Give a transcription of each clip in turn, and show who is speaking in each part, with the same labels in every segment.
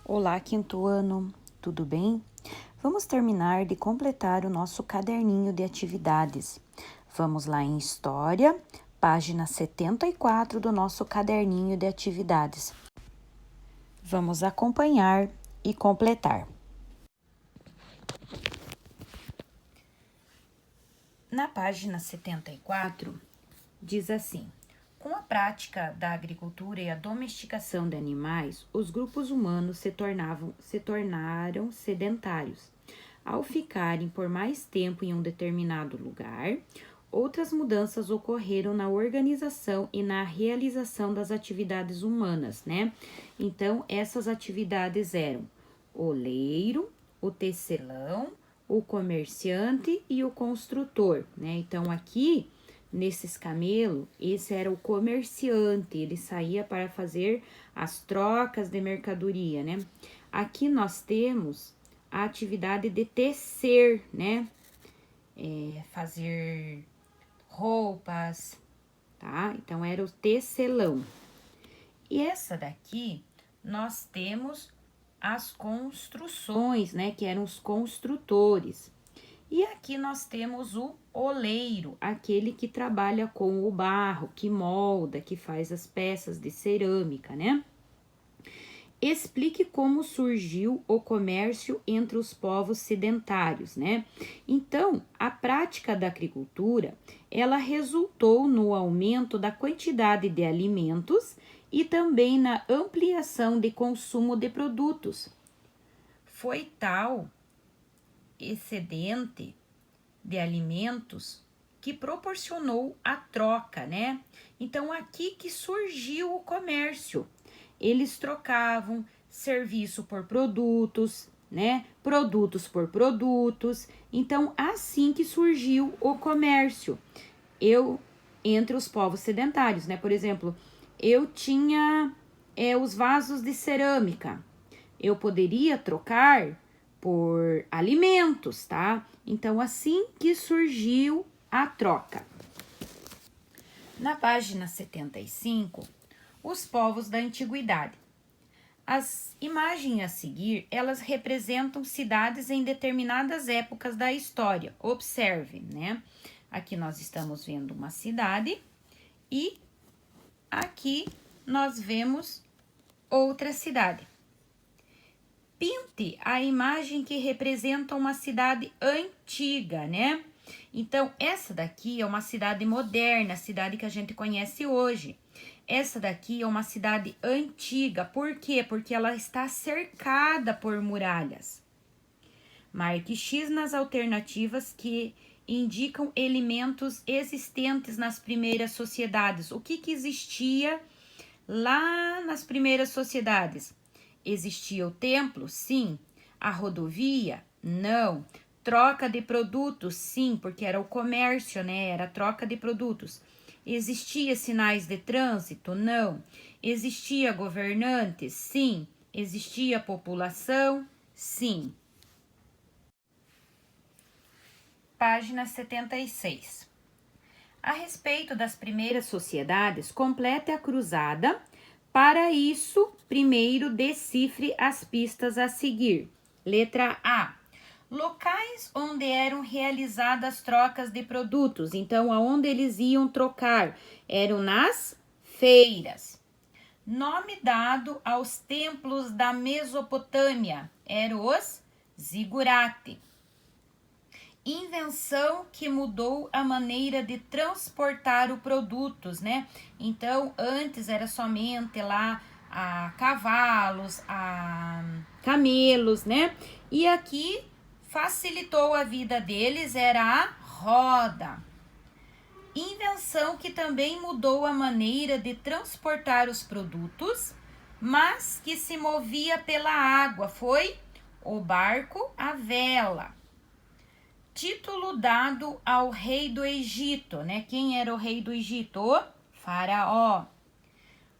Speaker 1: Olá, quinto ano, tudo bem? Vamos terminar de completar o nosso caderninho de atividades. Vamos lá em História, página 74 do nosso caderninho de atividades. Vamos acompanhar e completar. Na página 74, diz assim: com a prática da agricultura e a domesticação de animais, os grupos humanos se tornaram sedentários. Ao ficarem por mais tempo em um determinado lugar, outras mudanças ocorreram na organização e na realização das atividades humanas, né? Então, essas atividades eram o oleiro, o tecelão, o comerciante e o construtor, né? Então, aqui nesses camelos, esse era o comerciante, ele saía para fazer as trocas de mercadoria, né? Aqui nós temos a atividade de tecer, né? Fazer roupas, tá? Então, era o tecelão. E essa daqui, nós temos as construções, né? Que eram os construtores. E aqui nós temos o oleiro, aquele que trabalha com o barro, que molda, que faz as peças de cerâmica, né? Explique como surgiu o comércio entre os povos sedentários, né? Então, a prática da agricultura, ela resultou no aumento da quantidade de alimentos e também na ampliação de consumo de produtos. Foi tal excedente de alimentos que proporcionou a troca, né? Então, aqui que surgiu o comércio. Eles trocavam serviço por produtos, né? Produtos por produtos. Então, assim que surgiu o comércio. Entre os povos sedentários, né? Por exemplo, eu tinha os vasos de cerâmica. Eu poderia trocar por alimentos, tá? Então, assim que surgiu a troca. Na página 75, os povos da antiguidade. As imagens a seguir, elas representam cidades em determinadas épocas da história. Observe, né? Aqui nós estamos vendo uma cidade e aqui nós vemos outra cidade. Pinte a imagem que representa uma cidade antiga, né? Então, essa daqui é uma cidade moderna, a cidade que a gente conhece hoje. Essa daqui é uma cidade antiga. Por quê? Porque ela está cercada por muralhas. Marque X nas alternativas que indicam elementos existentes nas primeiras sociedades. O que existia lá nas primeiras sociedades? Existia o templo? Sim. A rodovia? Não. Troca de produtos? Sim, porque era o comércio, né? Era a troca de produtos. Existia sinais de trânsito? Não. Existia governantes? Sim. Existia população? Sim. Página 76. A respeito das primeiras sociedades, complete a cruzada. Para isso, primeiro decifre as pistas a seguir. Letra A. Locais onde eram realizadas trocas de produtos. Então, aonde eles iam trocar? Eram nas feiras. Nome dado aos templos da Mesopotâmia. Eram os zigurate. Invenção que mudou a maneira de transportar os produtos, né? Então, antes era somente lá a cavalos, a camelos, né? E aqui facilitou a vida deles, era a roda. Invenção que também mudou a maneira de transportar os produtos, mas que se movia pela água, foi o barco à vela. Título dado ao rei do Egito, né? Quem era o rei do Egito? O faraó.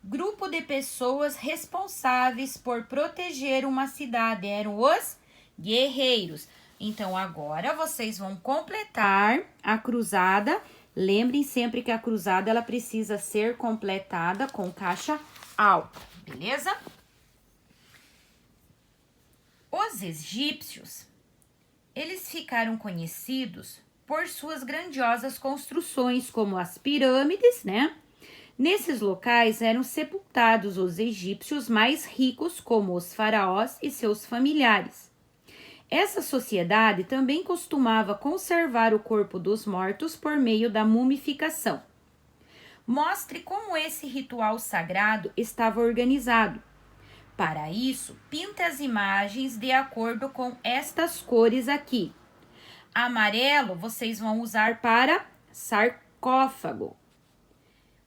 Speaker 1: Grupo de pessoas responsáveis por proteger uma cidade, eram os guerreiros. Então, agora vocês vão completar a cruzada. Lembrem sempre que a cruzada, ela precisa ser completada com caixa alta, beleza? Os egípcios, eles ficaram conhecidos por suas grandiosas construções, como as pirâmides, né? Nesses locais eram sepultados os egípcios mais ricos, como os faraós e seus familiares. Essa sociedade também costumava conservar o corpo dos mortos por meio da mumificação. Mostre como esse ritual sagrado estava organizado. Para isso, pinte as imagens de acordo com estas cores aqui. Amarelo vocês vão usar para sarcófago.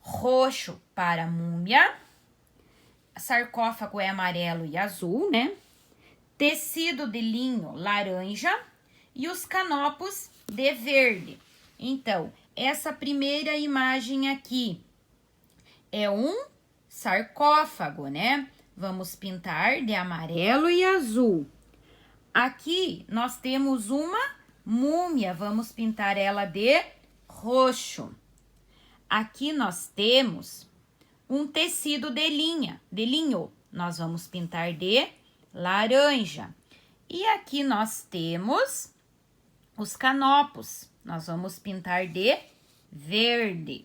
Speaker 1: Roxo para múmia. Sarcófago é amarelo e azul, né? Tecido de linho laranja e os canopos de verde. Então, essa primeira imagem aqui é um sarcófago, né? Vamos pintar de amarelo e azul. Aqui nós temos uma múmia, vamos pintar ela de roxo. Aqui nós temos um tecido de linho, nós vamos pintar de laranja. E aqui nós temos os canopos, nós vamos pintar de verde.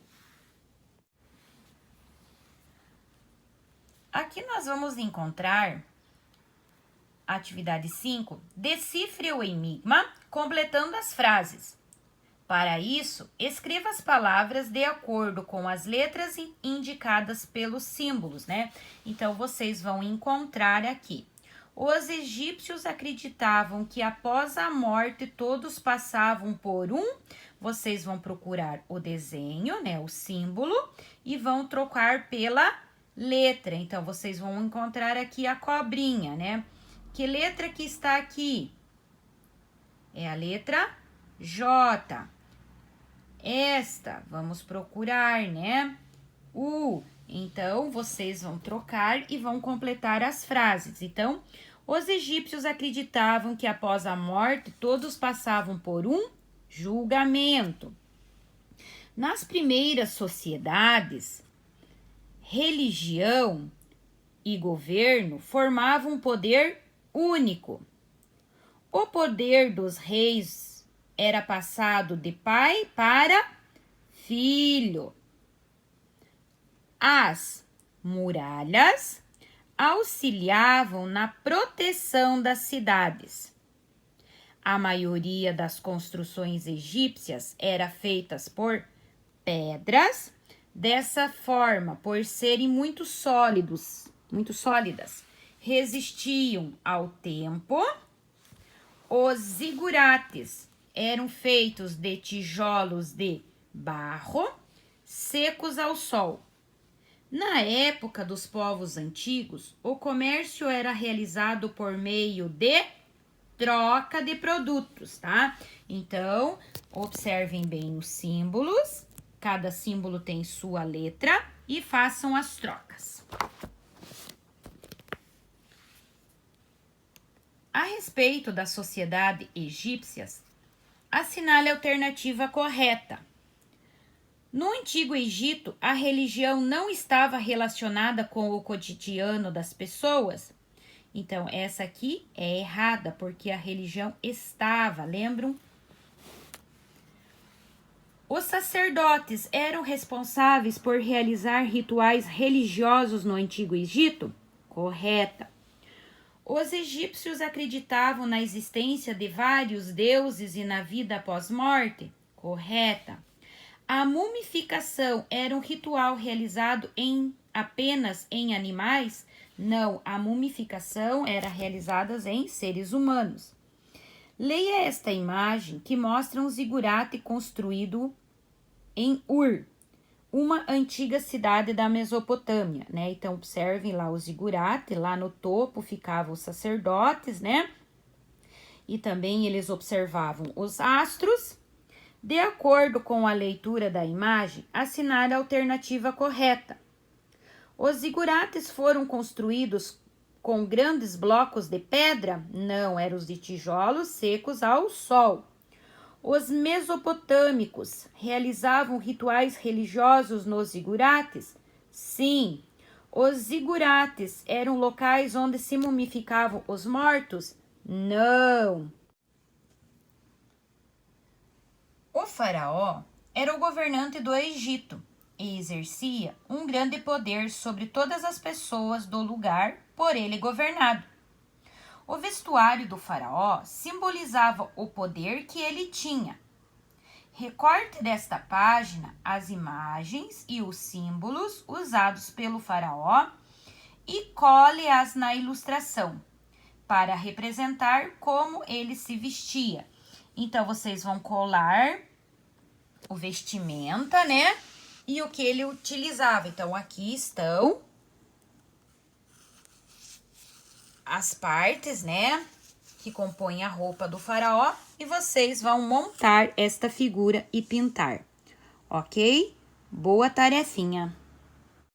Speaker 1: Aqui nós vamos encontrar a atividade 5, decifre o enigma, completando as frases. Para isso, escreva as palavras de acordo com as letras indicadas pelos símbolos, né? Então, vocês vão encontrar aqui. Os egípcios acreditavam que após a morte todos passavam por vocês vão procurar o desenho, né? O símbolo, e vão trocar pela letra. Então, vocês vão encontrar aqui a cobrinha, né? Que letra que está aqui? É a letra J. Esta, vamos procurar, né? Então, vocês vão trocar e vão completar as frases. Então, os egípcios acreditavam que após a morte todos passavam por julgamento. Nas primeiras sociedades, religião e governo formavam um poder único. O poder dos reis era passado de pai para filho. As muralhas auxiliavam na proteção das cidades. A maioria das construções egípcias era feitas por pedras. Dessa forma, por serem muito sólidas, resistiam ao tempo. Os zigurates eram feitos de tijolos de barro, secos ao sol. Na época dos povos antigos, o comércio era realizado por meio de troca de produtos, tá? Então, observem bem os símbolos. Cada símbolo tem sua letra e façam as trocas. A respeito da sociedade egípcia, assinale a alternativa correta. No Antigo Egito, a religião não estava relacionada com o cotidiano das pessoas. Então, essa aqui é errada, porque a religião estava, lembram? Os sacerdotes eram responsáveis por realizar rituais religiosos no Antigo Egito? Correta. Os egípcios acreditavam na existência de vários deuses e na vida após morte? Correta. A mumificação era um ritual realizado apenas em animais? Não, a mumificação era realizada em seres humanos. Leia esta imagem que mostra um zigurate construído em Ur, uma antiga cidade da Mesopotâmia, né? Então, observem lá o zigurate, lá no topo ficavam os sacerdotes, né? E também eles observavam os astros. De acordo com a leitura da imagem, assinale a alternativa correta. Os zigurates foram construídos com grandes blocos de pedra? Não, eram os de tijolos secos ao sol. Os mesopotâmicos realizavam rituais religiosos nos zigurates? Sim. Os zigurates eram locais onde se mumificavam os mortos? Não! O faraó era o governante do Egito e exercia um grande poder sobre todas as pessoas do lugar por ele governado. O vestuário do faraó simbolizava o poder que ele tinha. Recorte desta página as imagens e os símbolos usados pelo faraó e cole-as na ilustração para representar como ele se vestia. Então, vocês vão colar o vestimenta, né? E o que ele utilizava. Então, aqui estão as partes, né? Que compõem a roupa do faraó. E vocês vão montar esta figura e pintar. Ok? Boa tarefinha!